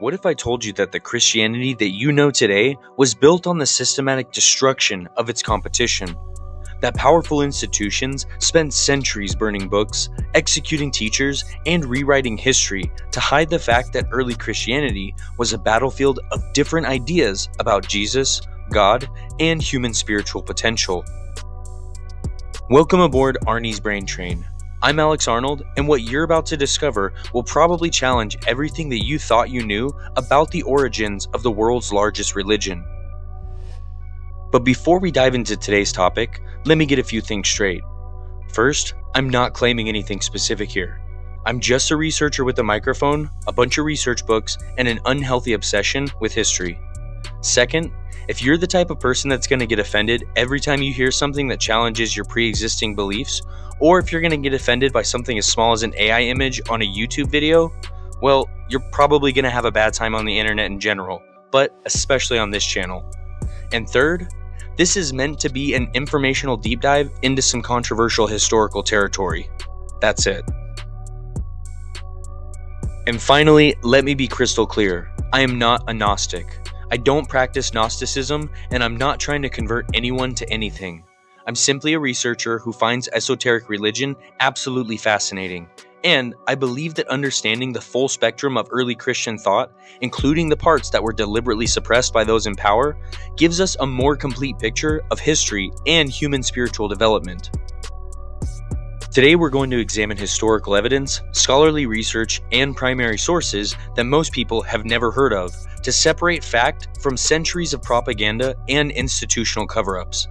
What if I told you that the Christianity that you know today was built on the systematic destruction of its competition? That powerful institutions spent centuries burning books, executing teachers, and rewriting history to hide the fact that early Christianity was a battlefield of different ideas about Jesus, God, and human spiritual potential. Welcome aboard Arnie's Brain Train. I'm Alex Arnold, and what you're about to discover will probably challenge everything that you thought you knew about the origins of the world's largest religion. But before we dive into today's topic, let me get a few things straight. First, I'm not claiming anything specific here. I'm just a researcher with a microphone, a bunch of research books, and an unhealthy obsession with history. Second, if you're the type of person that's going to get offended every time you hear something that challenges your pre-existing beliefs, or if you're going to get offended by something as small as an AI image on a YouTube video, well, you're probably going to have a bad time on the internet in general, but especially on this channel. And third, this is meant to be an informational deep dive into some controversial historical territory. That's it. And finally, let me be crystal clear. I am not a Gnostic. I don't practice Gnosticism, and I'm not trying to convert anyone to anything. I'm simply a researcher who finds esoteric religion absolutely fascinating, and I believe that understanding the full spectrum of early Christian thought, including the parts that were deliberately suppressed by those in power, gives us a more complete picture of history and human spiritual development. Today we're going to examine historical evidence, scholarly research, and primary sources that most people have never heard of to separate fact from centuries of propaganda and institutional cover-ups.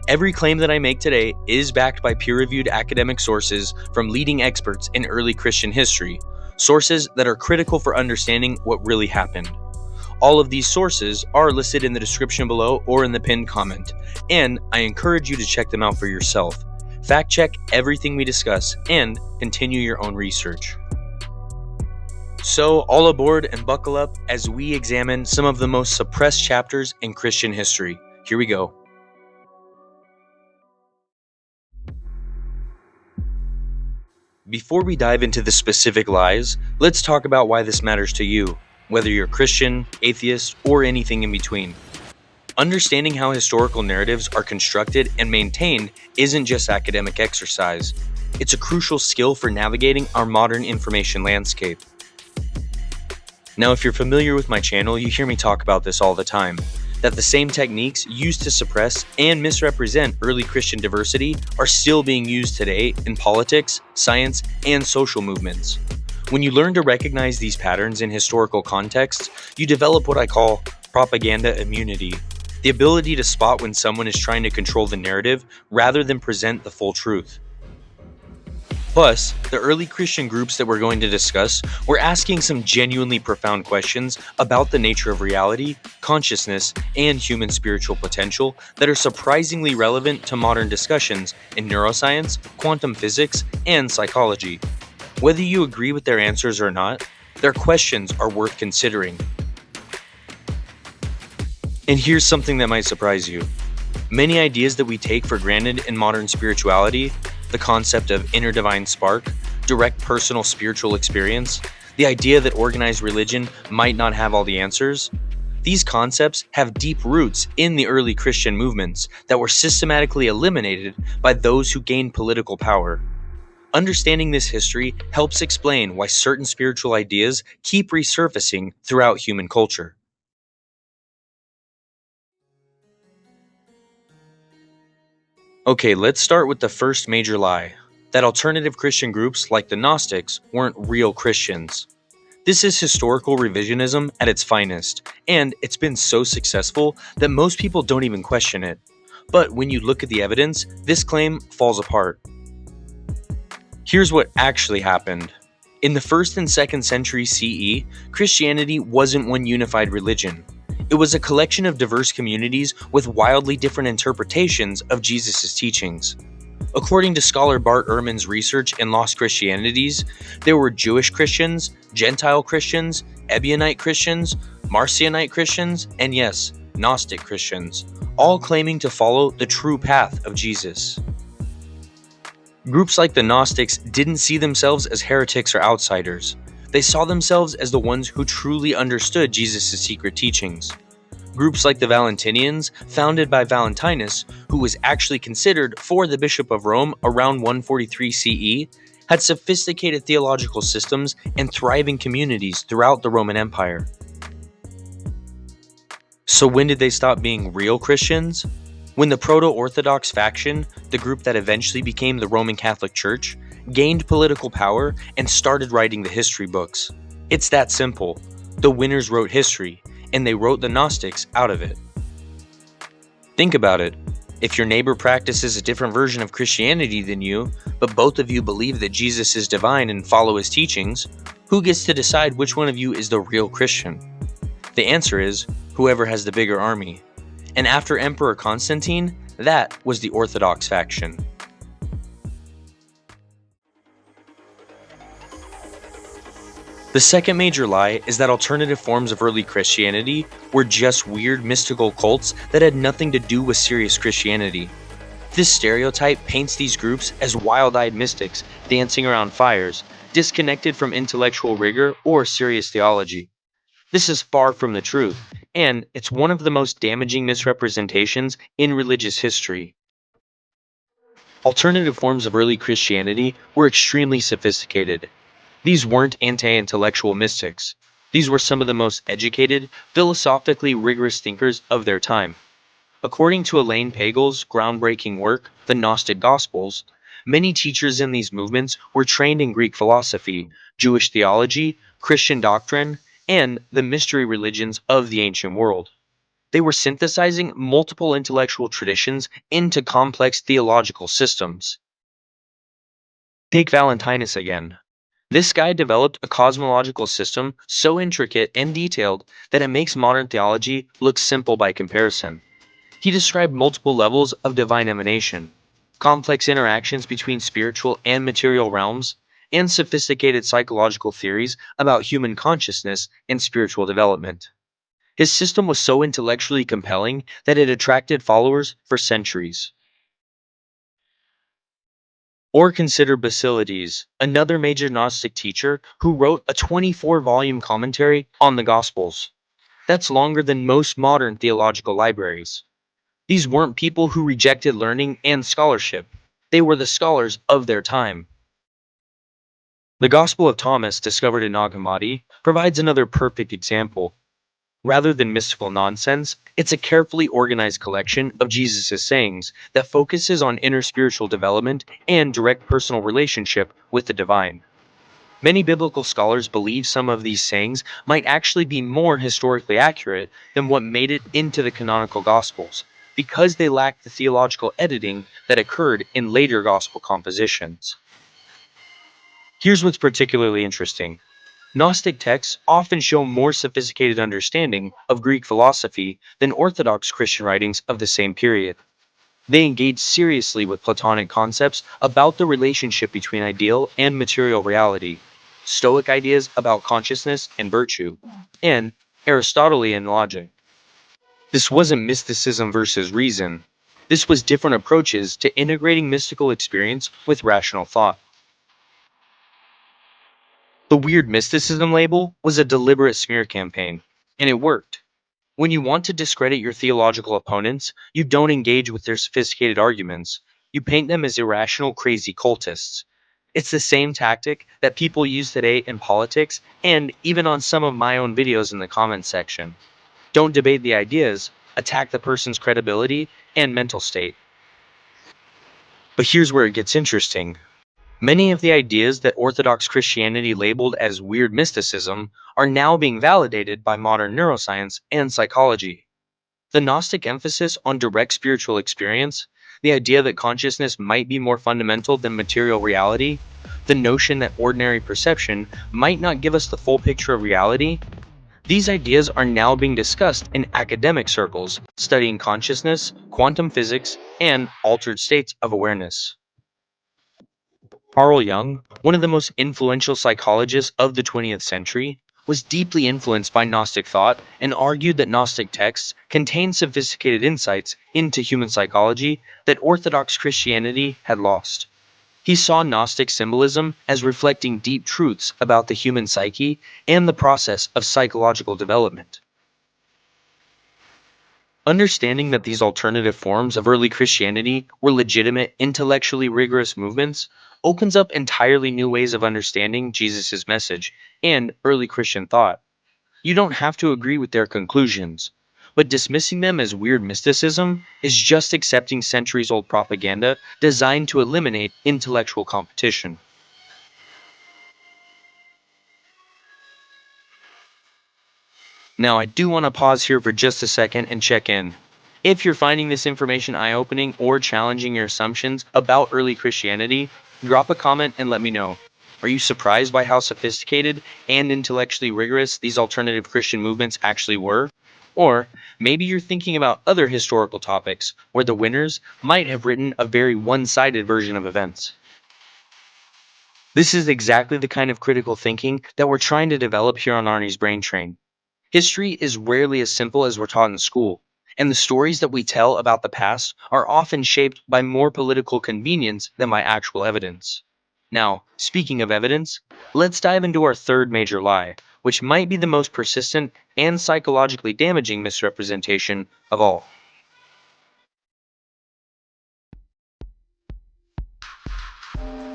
Every claim that I make today is backed by peer-reviewed academic sources from leading experts in early Christian history, sources that are critical for understanding what really happened. All of these sources are listed in the description below or in the pinned comment, and I encourage you to check them out for yourself. Fact check everything we discuss and continue your own research. So, all aboard and buckle up as we examine some of the most suppressed chapters in Christian history. Here we go. Before we dive into the specific lies, let's talk about why this matters to you, whether you're Christian, atheist, or anything in between. Understanding how historical narratives are constructed and maintained isn't just academic exercise. It's a crucial skill for navigating our modern information landscape. Now, if you're familiar with my channel, you hear me talk about this all the time, that the same techniques used to suppress and misrepresent early Christian diversity are still being used today in politics, science, and social movements. When you learn to recognize these patterns in historical contexts, you develop what I call propaganda immunity. The ability to spot when someone is trying to control the narrative rather than present the full truth. Plus, the early Christian groups that we're going to discuss were asking some genuinely profound questions about the nature of reality, consciousness, and human spiritual potential that are surprisingly relevant to modern discussions in neuroscience, quantum physics, and psychology. Whether you agree with their answers or not, their questions are worth considering. And here's something that might surprise you. Many ideas that we take for granted in modern spirituality, the concept of inner divine spark, direct personal spiritual experience, the idea that organized religion might not have all the answers, these concepts have deep roots in the early Christian movements that were systematically eliminated by those who gained political power. Understanding this history helps explain why certain spiritual ideas keep resurfacing throughout human culture. Okay, let's start with the first major lie, that alternative Christian groups like the Gnostics weren't real Christians. This is historical revisionism at its finest, and it's been so successful that most people don't even question it. But when you look at the evidence, this claim falls apart. Here's what actually happened. In the 1st and 2nd century CE, Christianity wasn't one unified religion. It was a collection of diverse communities with wildly different interpretations of Jesus' teachings. According to scholar Bart Ehrman's research in Lost Christianities, there were Jewish Christians, Gentile Christians, Ebionite Christians, Marcionite Christians, and yes, Gnostic Christians, all claiming to follow the true path of Jesus. Groups like the Gnostics didn't see themselves as heretics or outsiders. They saw themselves as the ones who truly understood Jesus' secret teachings. Groups like the Valentinians, founded by Valentinus, who was actually considered for the Bishop of Rome around 143 CE, had sophisticated theological systems and thriving communities throughout the Roman Empire. So when did they stop being real Christians? When the Proto-Orthodox faction, the group that eventually became the Roman Catholic Church, gained political power and started writing the history books. It's that simple. The winners wrote history, and they wrote the Gnostics out of it. Think about it. If your neighbor practices a different version of Christianity than you, but both of you believe that Jesus is divine and follow his teachings, who gets to decide which one of you is the real Christian? The answer is whoever has the bigger army. And after Emperor Constantine, that was the Orthodox faction. The second major lie is that alternative forms of early Christianity were just weird mystical cults that had nothing to do with serious Christianity. This stereotype paints these groups as wild-eyed mystics dancing around fires, disconnected from intellectual rigor or serious theology. This is far from the truth, and it's one of the most damaging misrepresentations in religious history. Alternative forms of early Christianity were extremely sophisticated. These weren't anti-intellectual mystics. These were some of the most educated, philosophically rigorous thinkers of their time. According to Elaine Pagels' groundbreaking work, The Gnostic Gospels, many teachers in these movements were trained in Greek philosophy, Jewish theology, Christian doctrine, and the mystery religions of the ancient world. They were synthesizing multiple intellectual traditions into complex theological systems. Take Valentinus again. This guy developed a cosmological system so intricate and detailed that it makes modern theology look simple by comparison. He described multiple levels of divine emanation, complex interactions between spiritual and material realms, and sophisticated psychological theories about human consciousness and spiritual development. His system was so intellectually compelling that it attracted followers for centuries. Or consider Basilides, another major Gnostic teacher who wrote a 24-volume commentary on the Gospels. That's longer than most modern theological libraries. These weren't people who rejected learning and scholarship. They were the scholars of their time. The Gospel of Thomas, discovered in Nag Hammadi, provides another perfect example. Rather than mystical nonsense, it's a carefully organized collection of Jesus' sayings that focuses on inner spiritual development and direct personal relationship with the divine. Many biblical scholars believe some of these sayings might actually be more historically accurate than what made it into the canonical Gospels, because they lack the theological editing that occurred in later Gospel compositions. Here's what's particularly interesting. Gnostic texts often show more sophisticated understanding of Greek philosophy than Orthodox Christian writings of the same period. They engage seriously with Platonic concepts about the relationship between ideal and material reality, Stoic ideas about consciousness and virtue, and Aristotelian logic. This wasn't mysticism versus reason. This was different approaches to integrating mystical experience with rational thought. The weird mysticism label was a deliberate smear campaign, and it worked. When you want to discredit your theological opponents, you don't engage with their sophisticated arguments. You paint them as irrational, crazy cultists. It's the same tactic that people use today in politics and even on some of my own videos in the comments section. Don't debate the ideas, attack the person's credibility and mental state. But here's where it gets interesting. Many of the ideas that Orthodox Christianity labeled as weird mysticism are now being validated by modern neuroscience and psychology. The Gnostic emphasis on direct spiritual experience, the idea that consciousness might be more fundamental than material reality, the notion that ordinary perception might not give us the full picture of reality, these ideas are now being discussed in academic circles studying consciousness, quantum physics, and altered states of awareness. Carl Jung, one of the most influential psychologists of the 20th century, was deeply influenced by Gnostic thought and argued that Gnostic texts contain sophisticated insights into human psychology that Orthodox Christianity had lost. He saw Gnostic symbolism as reflecting deep truths about the human psyche and the process of psychological development. Understanding that these alternative forms of early Christianity were legitimate, intellectually rigorous movements opens up entirely new ways of understanding Jesus' message and early Christian thought. You don't have to agree with their conclusions, but dismissing them as weird mysticism is just accepting centuries-old propaganda designed to eliminate intellectual competition. Now, I do want to pause here for just a second and check in. If you're finding this information eye-opening or challenging your assumptions about early Christianity, drop a comment and let me know. Are you surprised by how sophisticated and intellectually rigorous these alternative Christian movements actually were? Or maybe you're thinking about other historical topics where the winners might have written a very one-sided version of events. This is exactly the kind of critical thinking that we're trying to develop here on Arnie's Brain Train. History is rarely as simple as we're taught in school, and the stories that we tell about the past are often shaped by more political convenience than by actual evidence. Now, speaking of evidence, let's dive into our third major lie, which might be the most persistent and psychologically damaging misrepresentation of all.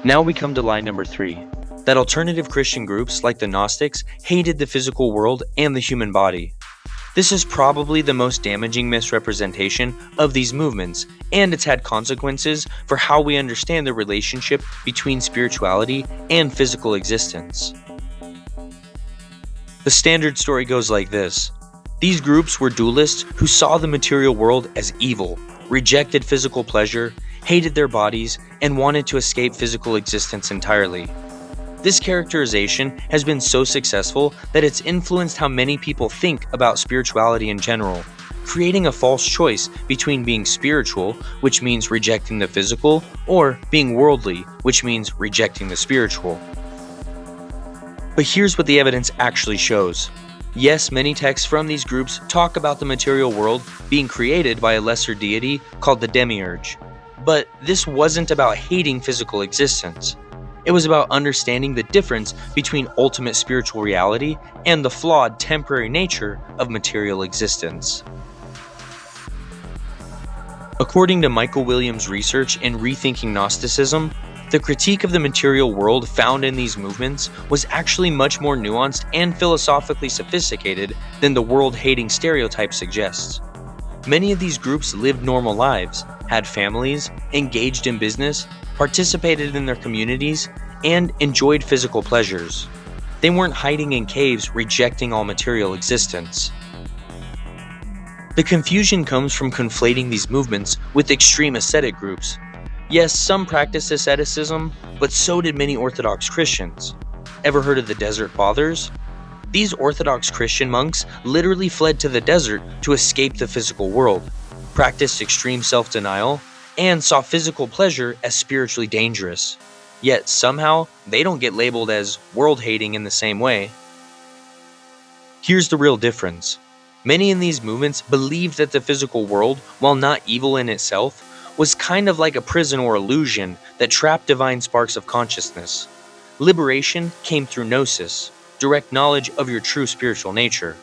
Now we come to lie number 3, that alternative Christian groups like the Gnostics hated the physical world and the human body. This is probably the most damaging misrepresentation of these movements, and it's had consequences for how we understand the relationship between spirituality and physical existence. The standard story goes like this. These groups were dualists who saw the material world as evil, rejected physical pleasure, hated their bodies, and wanted to escape physical existence entirely. This characterization has been so successful that it's influenced how many people think about spirituality in general, creating a false choice between being spiritual, which means rejecting the physical, or being worldly, which means rejecting the spiritual. But here's what the evidence actually shows. Yes, many texts from these groups talk about the material world being created by a lesser deity called the demiurge. But this wasn't about hating physical existence. It was about understanding the difference between ultimate spiritual reality and the flawed temporary nature of material existence. According to Michael Williams' research in Rethinking Gnosticism, the critique of the material world found in these movements was actually much more nuanced and philosophically sophisticated than the world-hating stereotype suggests. Many of these groups lived normal lives, had families, engaged in business, participated in their communities, and enjoyed physical pleasures. They weren't hiding in caves rejecting all material existence. The confusion comes from conflating these movements with extreme ascetic groups. Yes, some practiced asceticism, but so did many Orthodox Christians. Ever heard of the Desert Fathers? These Orthodox Christian monks literally fled to the desert to escape the physical world, practiced extreme self-denial, and saw physical pleasure as spiritually dangerous. Yet somehow, they don't get labeled as world-hating in the same way. Here's the real difference. Many in these movements believed that the physical world, while not evil in itself, was kind of like a prison or illusion that trapped divine sparks of consciousness. Liberation came through gnosis, direct knowledge of your true spiritual nature.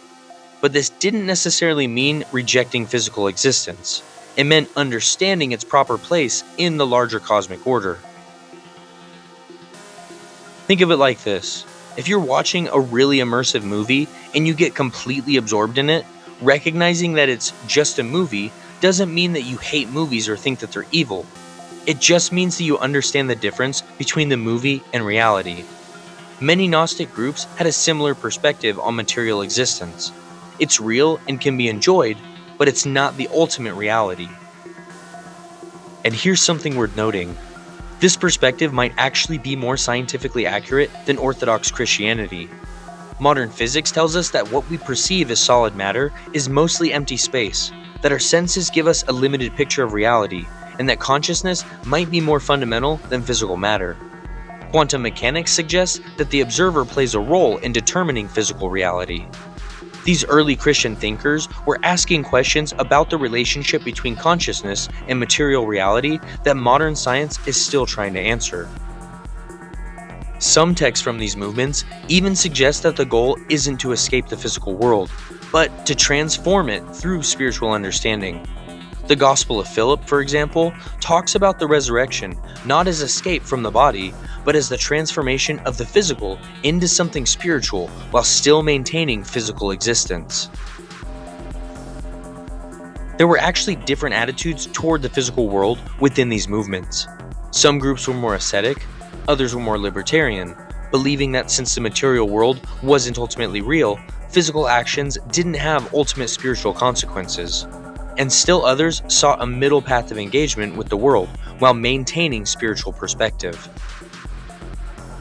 But this didn't necessarily mean rejecting physical existence. It meant understanding its proper place in the larger cosmic order. Think of it like this. If you're watching a really immersive movie and you get completely absorbed in it, recognizing that it's just a movie doesn't mean that you hate movies or think that they're evil. It just means that you understand the difference between the movie and reality. Many Gnostic groups had a similar perspective on material existence. It's real and can be enjoyed, but it's not the ultimate reality. And here's something worth noting. This perspective might actually be more scientifically accurate than Orthodox Christianity. Modern physics tells us that what we perceive as solid matter is mostly empty space, that our senses give us a limited picture of reality, and that consciousness might be more fundamental than physical matter. Quantum mechanics suggests that the observer plays a role in determining physical reality. These early Christian thinkers were asking questions about the relationship between consciousness and material reality that modern science is still trying to answer. Some texts from these movements even suggest that the goal isn't to escape the physical world, but to transform it through spiritual understanding. The Gospel of Philip, for example, talks about the resurrection not as escape from the body, but as the transformation of the physical into something spiritual while still maintaining physical existence. There were actually different attitudes toward the physical world within these movements. Some groups were more ascetic, others were more libertarian, believing that since the material world wasn't ultimately real, physical actions didn't have ultimate spiritual consequences. And still others sought a middle path of engagement with the world while maintaining spiritual perspective.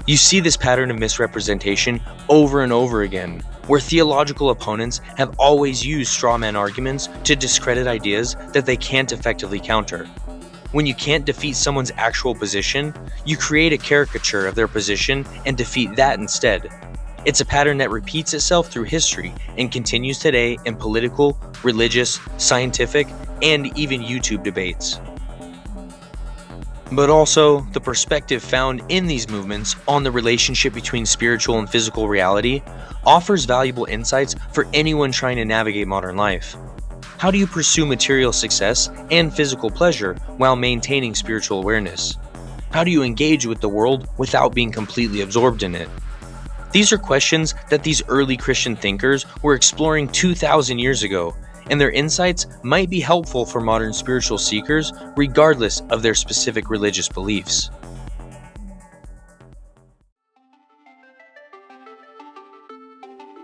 You see this pattern of misrepresentation over and over again, where theological opponents have always used straw man arguments to discredit ideas that they can't effectively counter. When you can't defeat someone's actual position, you create a caricature of their position and defeat that instead. It's a pattern that repeats itself through history and continues today in political, religious, scientific, and even YouTube debates. But also, the perspective found in these movements on the relationship between spiritual and physical reality offers valuable insights for anyone trying to navigate modern life. How do you pursue material success and physical pleasure while maintaining spiritual awareness? How do you engage with the world without being completely absorbed in it? These are questions that these early Christian thinkers were exploring 2,000 years ago, and their insights might be helpful for modern spiritual seekers regardless of their specific religious beliefs.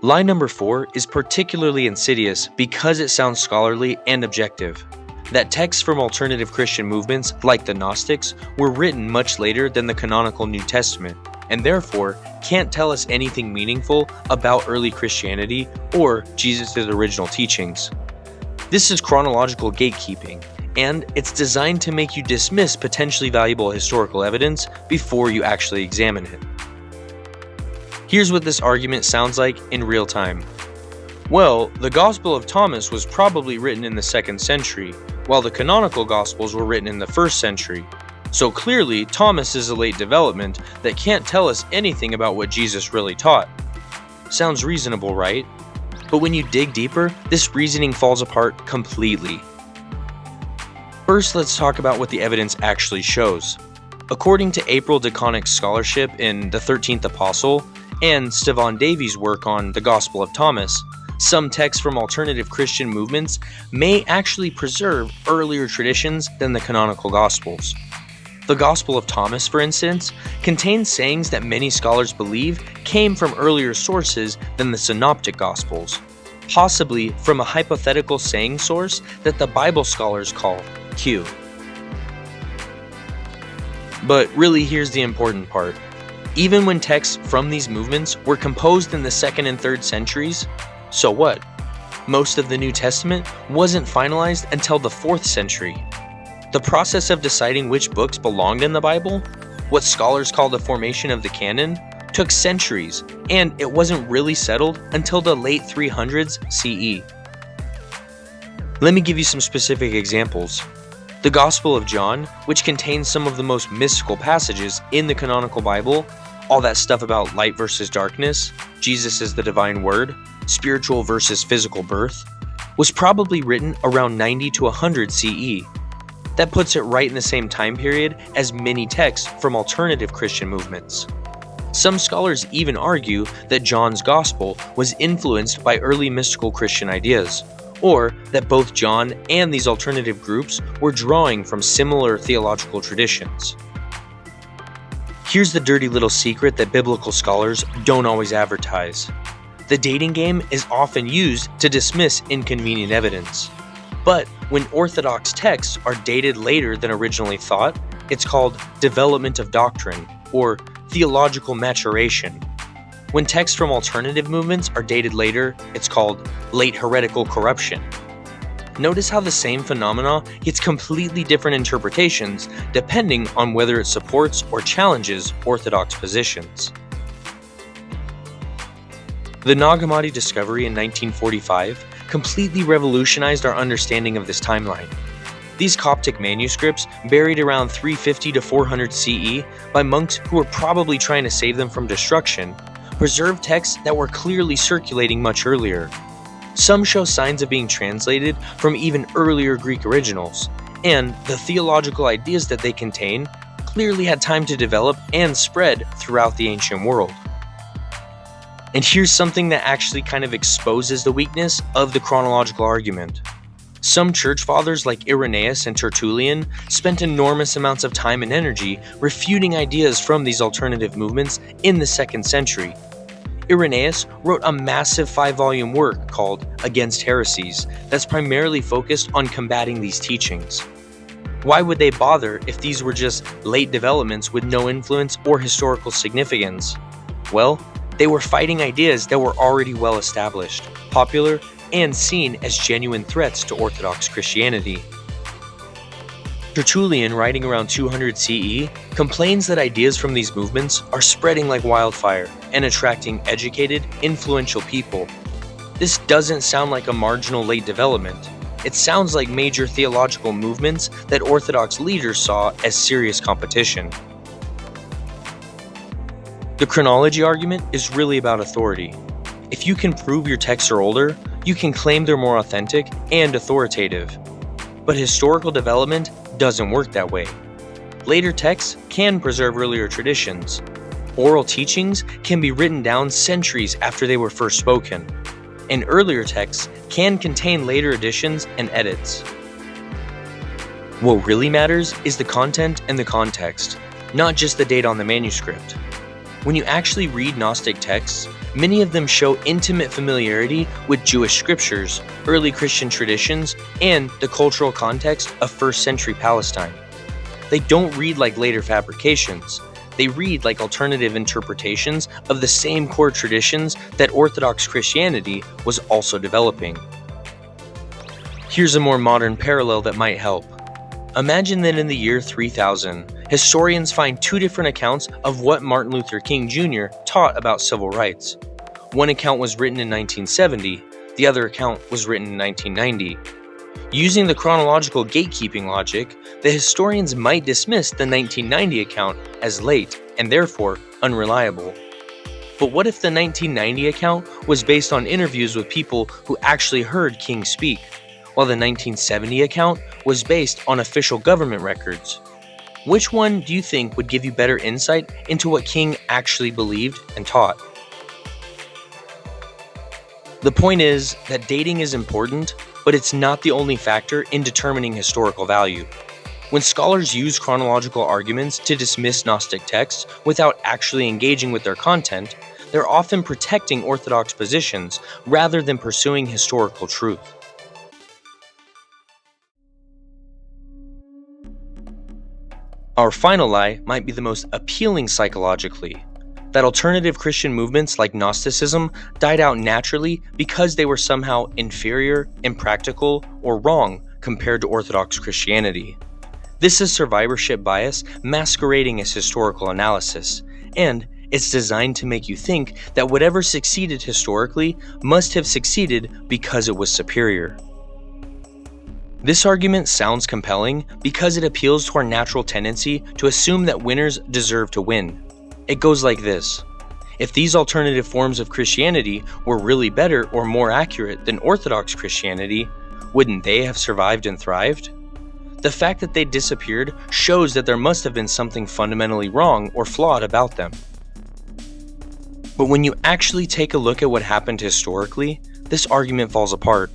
Lie number 4 is particularly insidious because it sounds scholarly and objective. That texts from alternative Christian movements like the Gnostics were written much later than the canonical New Testament, and therefore can't tell us anything meaningful about early Christianity or Jesus' original teachings. This is chronological gatekeeping, and it's designed to make you dismiss potentially valuable historical evidence before you actually examine it. Here's what this argument sounds like in real time. Well, the Gospel of Thomas was probably written in the 2nd century, while the canonical Gospels were written in the 1st century. So clearly, Thomas is a late development that can't tell us anything about what Jesus really taught. Sounds reasonable, right? But when you dig deeper, this reasoning falls apart completely. First, let's talk about what the evidence actually shows. According to April DeConnick's scholarship in The 13th Apostle and Stefan Davies' work on the Gospel of Thomas, some texts from alternative Christian movements may actually preserve earlier traditions than the canonical Gospels. The Gospel of Thomas, for instance, contains sayings that many scholars believe came from earlier sources than the Synoptic Gospels, possibly from a hypothetical saying source that the Bible scholars call Q. But really, here's the important part. Even when texts from these movements were composed in the 2nd and 3rd centuries, so what? Most of the New Testament wasn't finalized until the 4th century. The process of deciding which books belonged in the Bible, what scholars call the formation of the canon, took centuries, and it wasn't really settled until the late 300s CE. Let me give you some specific examples. The Gospel of John, which contains some of the most mystical passages in the canonical Bible, all that stuff about light versus darkness, Jesus as the divine word, spiritual versus physical birth, was probably written around 90 to 100 CE. That puts it right in the same time period as many texts from alternative Christian movements. Some scholars even argue that John's Gospel was influenced by early mystical Christian ideas, or that both John and these alternative groups were drawing from similar theological traditions. Here's the dirty little secret that biblical scholars don't always advertise. The dating game is often used to dismiss inconvenient evidence. But when orthodox texts are dated later than originally thought, it's called development of doctrine, or theological maturation. When texts from alternative movements are dated later, it's called late heretical corruption. Notice how the same phenomena gets completely different interpretations depending on whether it supports or challenges orthodox positions. The Nag Hammadi discovery in 1945 completely revolutionized our understanding of this timeline. These Coptic manuscripts, buried around 350 to 400 CE by monks who were probably trying to save them from destruction, preserved texts that were clearly circulating much earlier. Some show signs of being translated from even earlier Greek originals, and the theological ideas that they contain clearly had time to develop and spread throughout the ancient world. And here's something that actually kind of exposes the weakness of the chronological argument. Some church fathers like Irenaeus and Tertullian spent enormous amounts of time and energy refuting ideas from these alternative movements in the 2nd century. Irenaeus wrote a massive 5-volume work called Against Heresies that's primarily focused on combating these teachings. Why would they bother if these were just late developments with no influence or historical significance? Well, they were fighting ideas that were already well established, popular, and seen as genuine threats to Orthodox Christianity. Tertullian, writing around 200 CE, complains that ideas from these movements are spreading like wildfire and attracting educated, influential people. This doesn't sound like a marginal late development. It sounds like major theological movements that Orthodox leaders saw as serious competition. The chronology argument is really about authority. If you can prove your texts are older, you can claim they're more authentic and authoritative. But historical development doesn't work that way. Later texts can preserve earlier traditions. Oral teachings can be written down centuries after they were first spoken, and earlier texts can contain later additions and edits. What really matters is the content and the context, not just the date on the manuscript. When you actually read Gnostic texts, many of them show intimate familiarity with Jewish scriptures, early Christian traditions, and the cultural context of 1st century Palestine. They don't read like later fabrications. They read like alternative interpretations of the same core traditions that Orthodox Christianity was also developing. Here's a more modern parallel that might help. Imagine that in the year 3000, historians find 2 different accounts of what Martin Luther King Jr. taught about civil rights. One account was written in 1970, the other account was written in 1990. Using the chronological gatekeeping logic, the historians might dismiss the 1990 account as late and therefore unreliable. But what if the 1990 account was based on interviews with people who actually heard King speak, while the 1970 account was based on official government records? Which one do you think would give you better insight into what King actually believed and taught? The point is that dating is important, but it's not the only factor in determining historical value. When scholars use chronological arguments to dismiss Gnostic texts without actually engaging with their content, they're often protecting orthodox positions rather than pursuing historical truth. Our final lie might be the most appealing psychologically, that alternative Christian movements like Gnosticism died out naturally because they were somehow inferior, impractical, or wrong compared to Orthodox Christianity. This is survivorship bias masquerading as historical analysis, and it's designed to make you think that whatever succeeded historically must have succeeded because it was superior. This argument sounds compelling because it appeals to our natural tendency to assume that winners deserve to win. It goes like this. If these alternative forms of Christianity were really better or more accurate than Orthodox Christianity, wouldn't they have survived and thrived? The fact that they disappeared shows that there must have been something fundamentally wrong or flawed about them. But when you actually take a look at what happened historically, this argument falls apart.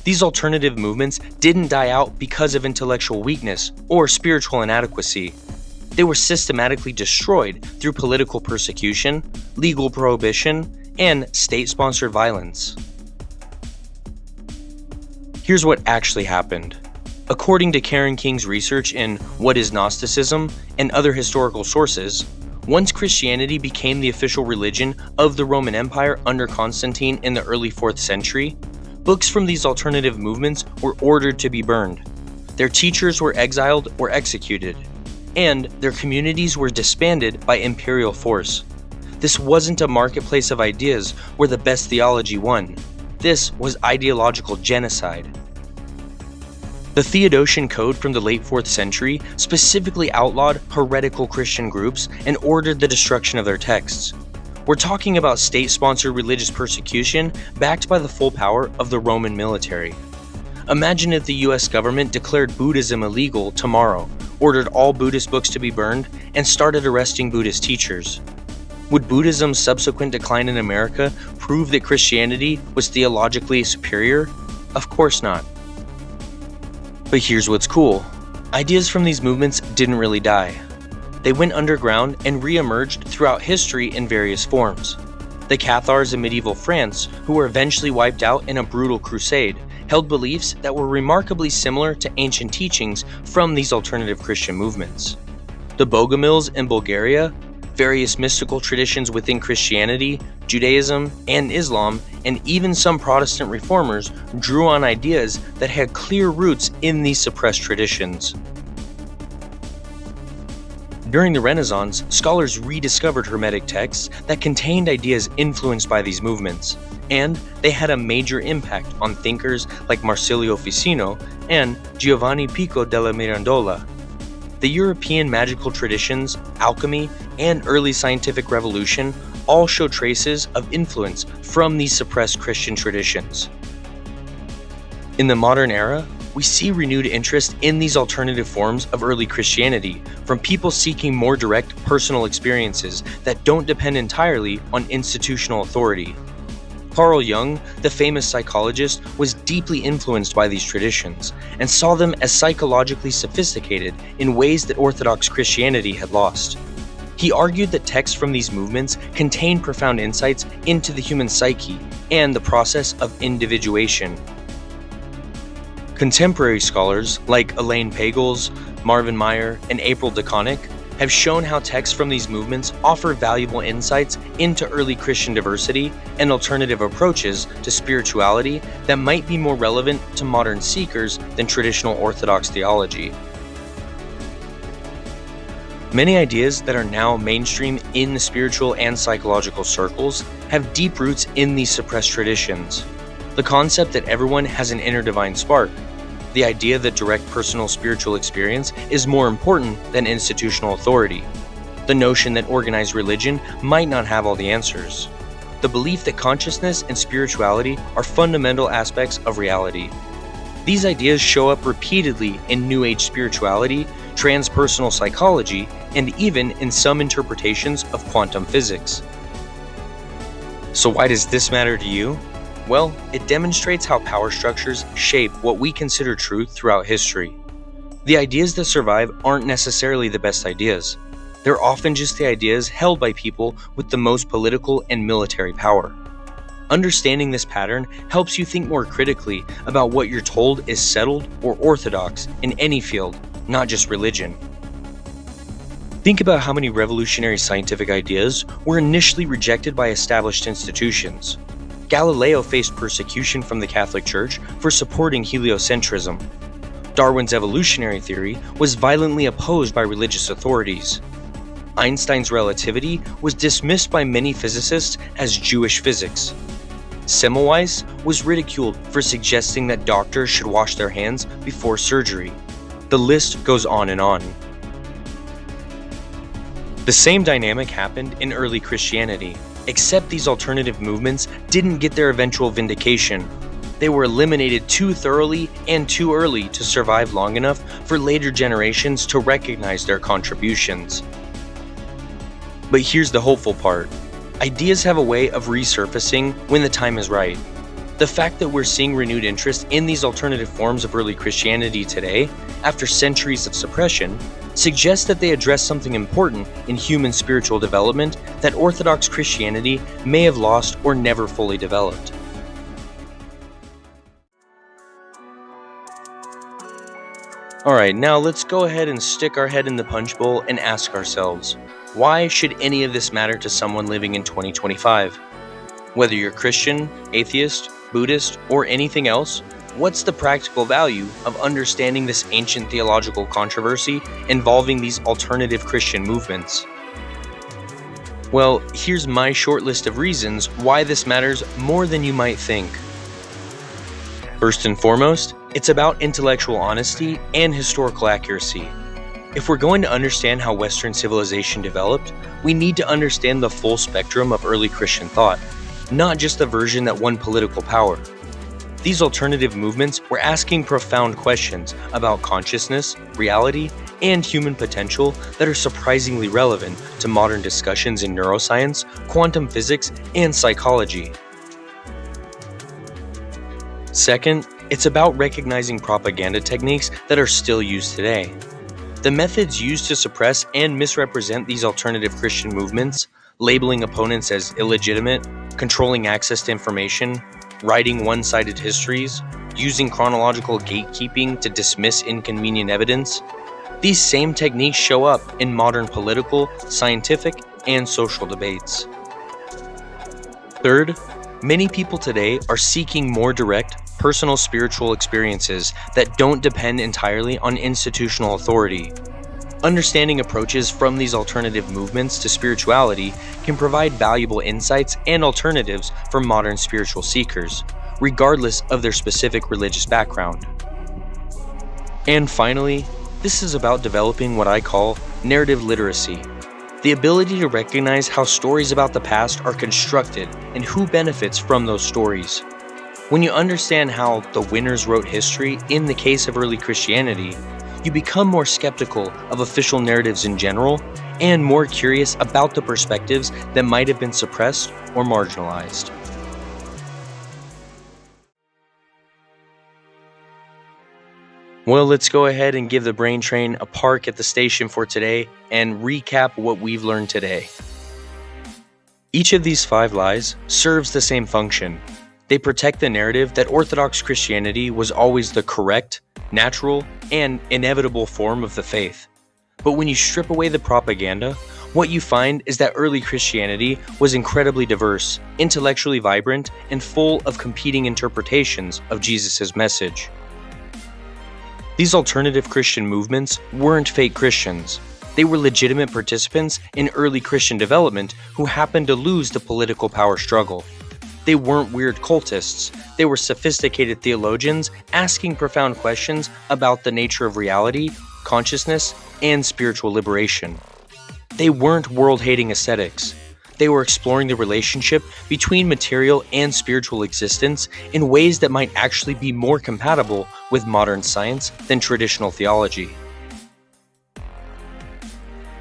These alternative movements didn't die out because of intellectual weakness or spiritual inadequacy. They were systematically destroyed through political persecution, legal prohibition, and state-sponsored violence. Here's what actually happened. According to Karen King's research in What is Gnosticism and other historical sources, once Christianity became the official religion of the Roman Empire under Constantine in the early 4th century, books from these alternative movements were ordered to be burned. Their teachers were exiled or executed, and their communities were disbanded by imperial force. This wasn't a marketplace of ideas where the best theology won. This was ideological genocide. The Theodosian Code from the late 4th century specifically outlawed heretical Christian groups and ordered the destruction of their texts. We're talking about state-sponsored religious persecution backed by the full power of the Roman military. Imagine if the US government declared Buddhism illegal tomorrow, ordered all Buddhist books to be burned, and started arresting Buddhist teachers. Would Buddhism's subsequent decline in America prove that Christianity was theologically superior? Of course not. But here's what's cool. Ideas from these movements didn't really die. They went underground and re-emerged throughout history in various forms. The Cathars in medieval France, who were eventually wiped out in a brutal crusade, held beliefs that were remarkably similar to ancient teachings from these alternative Christian movements. The Bogomils in Bulgaria, various mystical traditions within Christianity, Judaism, and Islam, and even some Protestant reformers drew on ideas that had clear roots in these suppressed traditions. During the Renaissance, scholars rediscovered Hermetic texts that contained ideas influenced by these movements, and they had a major impact on thinkers like Marsilio Ficino and Giovanni Pico della Mirandola. The European magical traditions, alchemy, and early scientific revolution all show traces of influence from these suppressed Christian traditions. In the modern era, we see renewed interest in these alternative forms of early Christianity from people seeking more direct personal experiences that don't depend entirely on institutional authority. Carl Jung, the famous psychologist, was deeply influenced by these traditions and saw them as psychologically sophisticated in ways that Orthodox Christianity had lost. He argued that texts from these movements contain profound insights into the human psyche and the process of individuation. Contemporary scholars like Elaine Pagels, Marvin Meyer, and April DeConnick have shown how texts from these movements offer valuable insights into early Christian diversity and alternative approaches to spirituality that might be more relevant to modern seekers than traditional Orthodox theology. Many ideas that are now mainstream in the spiritual and psychological circles have deep roots in these suppressed traditions. The concept that everyone has an inner divine spark, the idea that direct personal spiritual experience is more important than institutional authority, the notion that organized religion might not have all the answers, the belief that consciousness and spirituality are fundamental aspects of reality. These ideas show up repeatedly in New Age spirituality, transpersonal psychology, and even in some interpretations of quantum physics. So why does this matter to you? Well, it demonstrates how power structures shape what we consider truth throughout history. The ideas that survive aren't necessarily the best ideas. They're often just the ideas held by people with the most political and military power. Understanding this pattern helps you think more critically about what you're told is settled or orthodox in any field, not just religion. Think about how many revolutionary scientific ideas were initially rejected by established institutions. Galileo faced persecution from the Catholic Church for supporting heliocentrism. Darwin's evolutionary theory was violently opposed by religious authorities. Einstein's relativity was dismissed by many physicists as Jewish physics. Semmelweis was ridiculed for suggesting that doctors should wash their hands before surgery. The list goes on and on. The same dynamic happened in early Christianity, except these alternative movements didn't get their eventual vindication. They were eliminated too thoroughly and too early to survive long enough for later generations to recognize their contributions. But here's the hopeful part. Ideas have a way of resurfacing when the time is right. The fact that we're seeing renewed interest in these alternative forms of early Christianity today, after centuries of suppression, suggests that they address something important in human spiritual development that Orthodox Christianity may have lost or never fully developed. Alright, now let's go ahead and stick our head in the punch bowl and ask ourselves, why should any of this matter to someone living in 2025? Whether you're Christian, atheist, Buddhist, or anything else, what's the practical value of understanding this ancient theological controversy involving these alternative Christian movements? Well, here's my short list of reasons why this matters more than you might think. First and foremost, it's about intellectual honesty and historical accuracy. If we're going to understand how Western civilization developed, we need to understand the full spectrum of early Christian thought, not just the version that won political power. These alternative movements were asking profound questions about consciousness, reality, and human potential that are surprisingly relevant to modern discussions in neuroscience, quantum physics, and psychology. Second, it's about recognizing propaganda techniques that are still used today. The methods used to suppress and misrepresent these alternative Christian movements, labeling opponents as illegitimate, controlling access to information, writing one-sided histories, using chronological gatekeeping to dismiss inconvenient evidence, these same techniques show up in modern political, scientific, and social debates. Third, many people today are seeking more direct, personal spiritual experiences that don't depend entirely on institutional authority. Understanding approaches from these alternative movements to spirituality can provide valuable insights and alternatives for modern spiritual seekers, regardless of their specific religious background. And finally, this is about developing what I call narrative literacy, the ability to recognize how stories about the past are constructed and who benefits from those stories. When you understand how the winners wrote history in the case of early Christianity, you become more skeptical of official narratives in general and more curious about the perspectives that might have been suppressed or marginalized. Well, let's go ahead and give the brain train a park at the station for today and recap what we've learned today. Each of these 5 lies serves the same function. They protect the narrative that Orthodox Christianity was always the correct, natural, and inevitable form of the faith. But when you strip away the propaganda, what you find is that early Christianity was incredibly diverse, intellectually vibrant, and full of competing interpretations of Jesus' message. These alternative Christian movements weren't fake Christians. They were legitimate participants in early Christian development who happened to lose the political power struggle. They weren't weird cultists. They were sophisticated theologians asking profound questions about the nature of reality, consciousness, and spiritual liberation. They weren't world-hating ascetics. They were exploring the relationship between material and spiritual existence in ways that might actually be more compatible with modern science than traditional theology.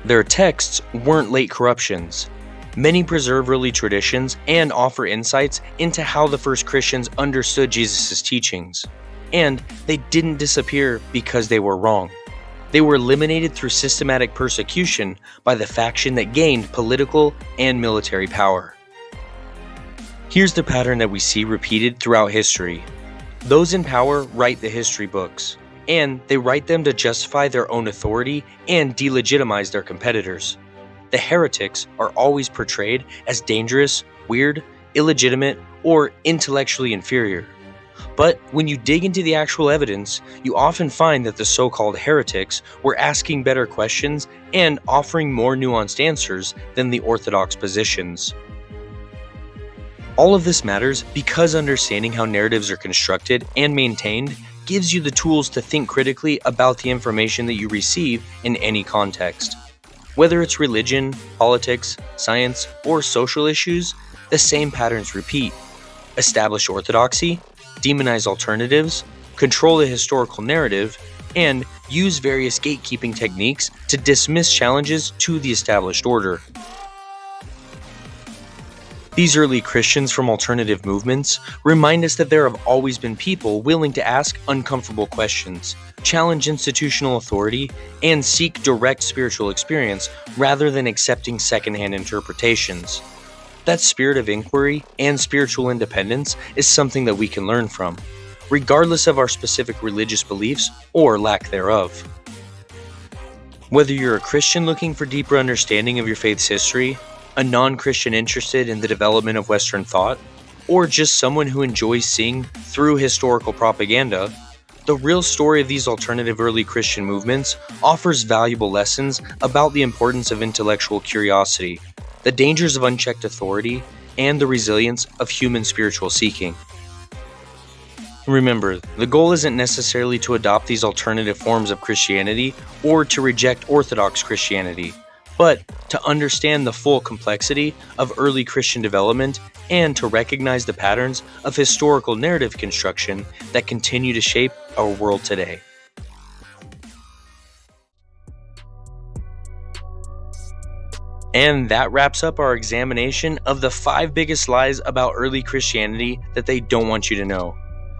Their texts weren't late corruptions. Many preserve early traditions and offer insights into how the first Christians understood Jesus' teachings. And they didn't disappear because they were wrong. They were eliminated through systematic persecution by the faction that gained political and military power. Here's the pattern that we see repeated throughout history. Those in power write the history books, and they write them to justify their own authority and delegitimize their competitors. The heretics are always portrayed as dangerous, weird, illegitimate, or intellectually inferior. But when you dig into the actual evidence, you often find that the so-called heretics were asking better questions and offering more nuanced answers than the orthodox positions. All of this matters because understanding how narratives are constructed and maintained gives you the tools to think critically about the information that you receive in any context. Whether it's religion, politics, science, or social issues, the same patterns repeat. Establish orthodoxy, demonize alternatives, control the historical narrative, and use various gatekeeping techniques to dismiss challenges to the established order. These early Christians from alternative movements remind us that there have always been people willing to ask uncomfortable questions, challenge institutional authority, and seek direct spiritual experience rather than accepting secondhand interpretations. That spirit of inquiry and spiritual independence is something that we can learn from, regardless of our specific religious beliefs or lack thereof. Whether you're a Christian looking for deeper understanding of your faith's history, a non-Christian interested in the development of Western thought, or just someone who enjoys seeing through historical propaganda, the real story of these alternative early Christian movements offers valuable lessons about the importance of intellectual curiosity, the dangers of unchecked authority, and the resilience of human spiritual seeking. Remember, the goal isn't necessarily to adopt these alternative forms of Christianity or to reject Orthodox Christianity, but to understand the full complexity of early Christian development and to recognize the patterns of historical narrative construction that continue to shape our world today. And that wraps up our examination of the 5 biggest lies about early Christianity that they don't want you to know.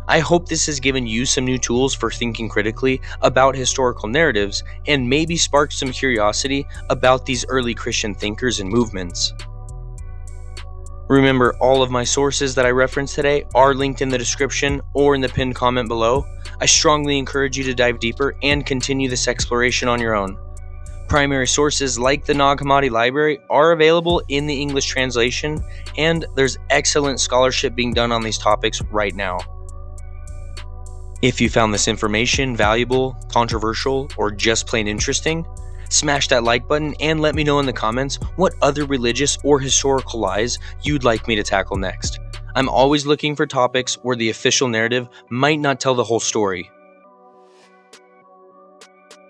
I hope this has given you some new tools for thinking critically about historical narratives and maybe sparked some curiosity about these early Christian thinkers and movements. Remember, all of my sources that I referenced today are linked in the description or in the pinned comment below. I strongly encourage you to dive deeper and continue this exploration on your own. Primary sources like the Nag Hammadi Library are available in the English translation, and there's excellent scholarship being done on these topics right now. If you found this information valuable, controversial, or just plain interesting, smash that like button and let me know in the comments what other religious or historical lies you'd like me to tackle next. I'm always looking for topics where the official narrative might not tell the whole story.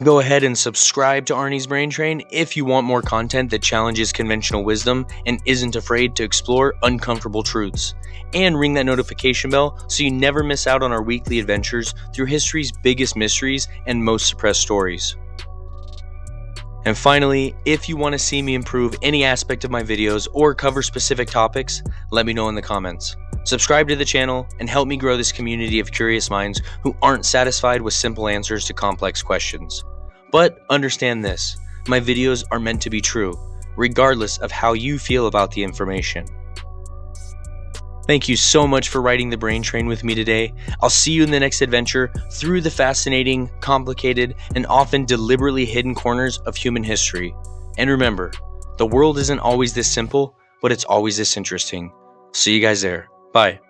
Go ahead and subscribe to Arnie's Brain Train if you want more content that challenges conventional wisdom and isn't afraid to explore uncomfortable truths. And ring that notification bell so you never miss out on our weekly adventures through history's biggest mysteries and most suppressed stories. And finally, if you want to see me improve any aspect of my videos or cover specific topics, let me know in the comments. Subscribe to the channel and help me grow this community of curious minds who aren't satisfied with simple answers to complex questions. But understand this, my videos are meant to be true, regardless of how you feel about the information. Thank you so much for riding the brain train with me today. I'll see you in the next adventure through the fascinating, complicated, and often deliberately hidden corners of human history. And remember, the world isn't always this simple, but it's always this interesting. See you guys there. Bye.